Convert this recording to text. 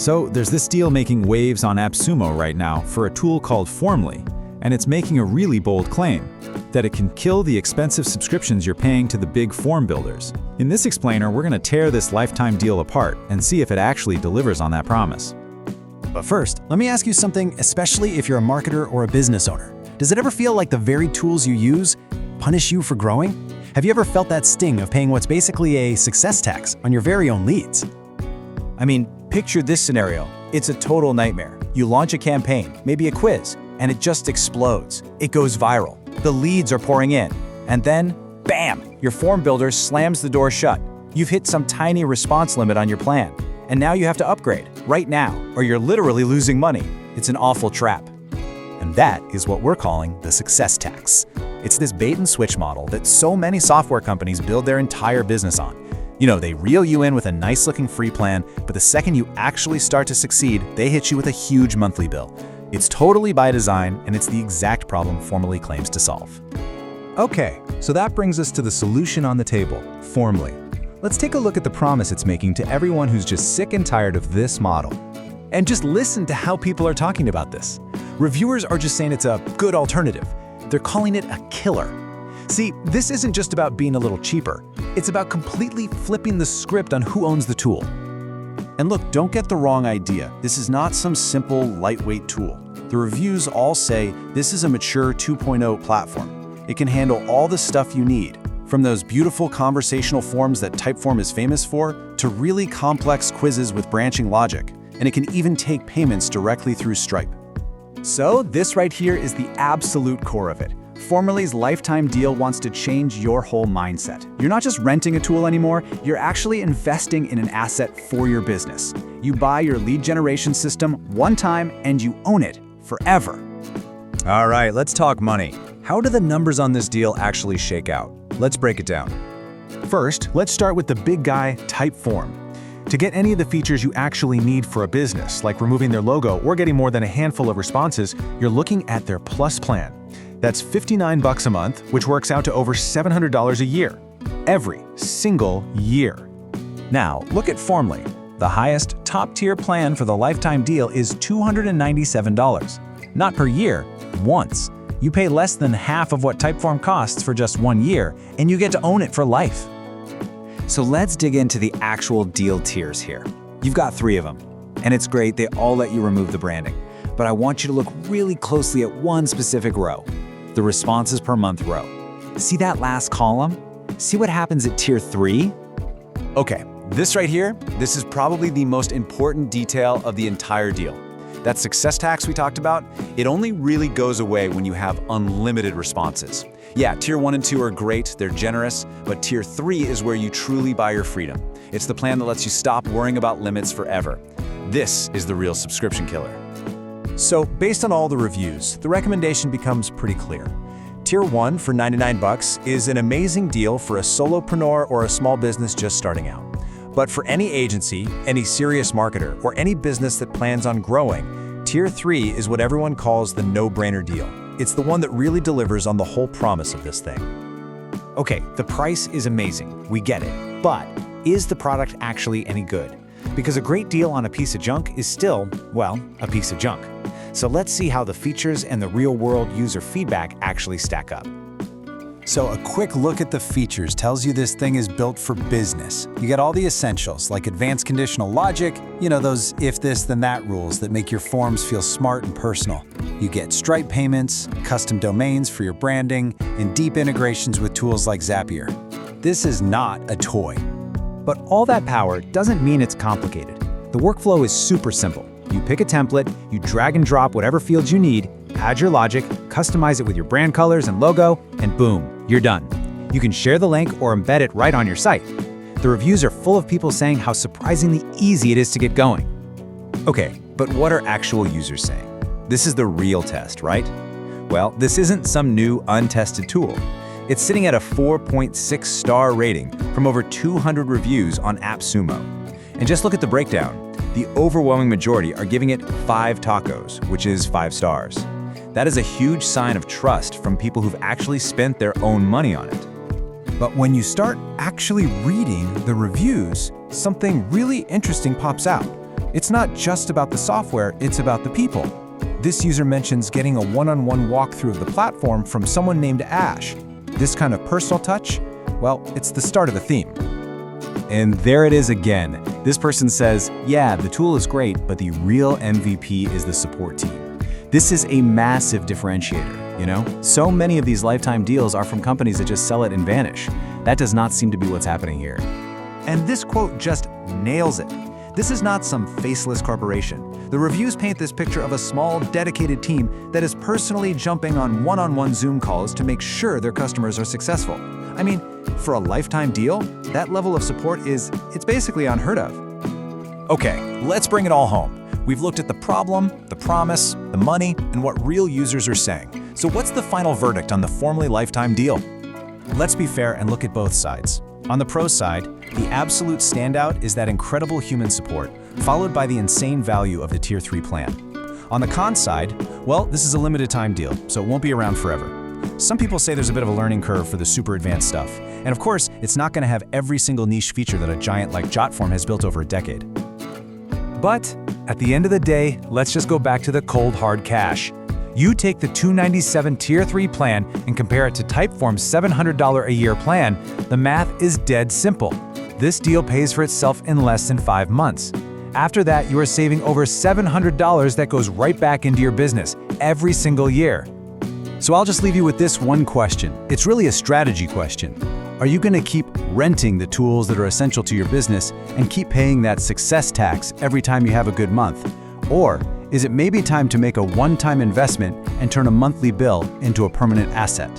So there's this deal making waves on AppSumo right now for a tool called Formly, and it's making a really bold claim that it can kill the expensive subscriptions you're paying to the big form builders. In this explainer, we're going to tear this lifetime deal apart and see if it actually delivers on that promise. But first, let me ask you something, especially if you're a marketer or a business owner. Does it ever feel like the very tools you use punish you for growing? Have you ever felt that sting of paying what's basically a success tax on your very own leads? I mean, picture this scenario. It's a total nightmare. You launch a campaign, maybe a quiz, and it just explodes. It goes viral. The leads are pouring in. And then, bam, your form builder slams the door shut. You've hit some tiny response limit on your plan. And now you have to upgrade, right now, or you're literally losing money. It's an awful trap. And that is what we're calling the success tax. It's this bait and switch model that so many software companies build their entire business on. You know, they reel you in with a nice looking free plan, but the second you actually start to succeed, they hit you with a huge monthly bill. It's totally by design, and it's the exact problem Formly claims to solve. Okay, so that brings us to the solution on the table, Formly. Let's take a look at the promise it's making to everyone who's just sick and tired of this model. And just listen to how people are talking about this. Reviewers are just saying it's a good alternative. They're calling it a killer. See, this isn't just about being a little cheaper. It's about completely flipping the script on who owns the tool. And look, don't get the wrong idea. This is not some simple, lightweight tool. The reviews all say this is a mature 2.0 platform. It can handle all the stuff you need, from those beautiful conversational forms that Typeform is famous for, to really complex quizzes with branching logic. And it can even take payments directly through Stripe. So this right here is the absolute core of it. Formly's lifetime deal wants to change your whole mindset. You're not just renting a tool anymore, you're actually investing in an asset for your business. You buy your lead generation system one time and you own it forever. All right, let's talk money. How do the numbers on this deal actually shake out? Let's break it down. First, let's start with the big guy, Typeform. To get any of the features you actually need for a business, like removing their logo or getting more than a handful of responses, you're looking at their Plus plan. That's $59 a month, which works out to over $700 a year. Every single year. Now, look at Formly. The highest, top-tier plan for the lifetime deal is $297. Not per year, once. You pay less than half of what Typeform costs for just 1 year, and you get to own it for life. So let's dig into the actual deal tiers here. You've got 3 of them, and it's great they all let you remove the branding. But I want you to look really closely at one specific row, the responses per month row. See that last column? See what happens at tier 3? Okay, this right here, this is probably the most important detail of the entire deal. That success tax we talked about, it only really goes away when you have unlimited responses. Yeah, tier 1 and 2 are great, they're generous, but tier 3 is where you truly buy your freedom. It's the plan that lets you stop worrying about limits forever. This is the real subscription killer. So, based on all the reviews, the recommendation becomes pretty clear. Tier 1 for $99 is an amazing deal for a solopreneur or a small business just starting out. But for any agency, any serious marketer, or any business that plans on growing, Tier 3 is what everyone calls the no-brainer deal. It's the one that really delivers on the whole promise of this thing. Okay, the price is amazing, we get it. But is the product actually any good? Because a great deal on a piece of junk is still, well, a piece of junk. So let's see how the features and the real-world user feedback actually stack up. So a quick look at the features tells you this thing is built for business. You get all the essentials, like advanced conditional logic, you know, those if this then that rules that make your forms feel smart and personal. You get Stripe payments, custom domains for your branding, and deep integrations with tools like Zapier. This is not a toy. But all that power doesn't mean it's complicated. The workflow is super simple. You pick a template, you drag and drop whatever fields you need, add your logic, customize it with your brand colors and logo, and boom, you're done. You can share the link or embed it right on your site. The reviews are full of people saying how surprisingly easy it is to get going. Okay, but what are actual users saying? This is the real test, right? Well, this isn't some new, untested tool. It's sitting at a 4.6 star rating from over 200 reviews on AppSumo. And just look at the breakdown. The overwhelming majority are giving it 5 tacos, which is 5 stars. That is a huge sign of trust from people who've actually spent their own money on it. But when you start actually reading the reviews, something really interesting pops out. It's not just about the software, it's about the people. This user mentions getting a one-on-one walkthrough of the platform from someone named Ash. This kind of personal touch, well, it's the start of a theme. And there it is again. This person says, yeah, the tool is great, but the real MVP is the support team. This is a massive differentiator, you know? So many of these lifetime deals are from companies that just sell it and vanish. That does not seem to be what's happening here. And this quote just nails it. This is not some faceless corporation. The reviews paint this picture of a small, dedicated team that is personally jumping on one-on-one Zoom calls to make sure their customers are successful. I mean, for a lifetime deal, that level of support it's basically unheard of. Okay, let's bring it all home. We've looked at the problem, the promise, the money, and what real users are saying. So what's the final verdict on the Formally lifetime deal? Let's be fair and look at both sides. On the pro side, the absolute standout is that incredible human support, followed by the insane value of the Tier 3 plan. On the con side, well, this is a limited time deal, so it won't be around forever. Some people say there's a bit of a learning curve for the super advanced stuff. And of course, it's not going to have every single niche feature that a giant like Jotform has built over a decade. But at the end of the day, let's just go back to the cold hard cash. You take the $297 Tier 3 plan and compare it to Typeform's $700 a year plan, the math is dead simple. This deal pays for itself in less than 5 months. After that, you are saving over $700 that goes right back into your business every single year. So I'll just leave you with this one question. It's really a strategy question. Are you going to keep renting the tools that are essential to your business and keep paying that success tax every time you have a good month? Or is it maybe time to make a one-time investment and turn a monthly bill into a permanent asset?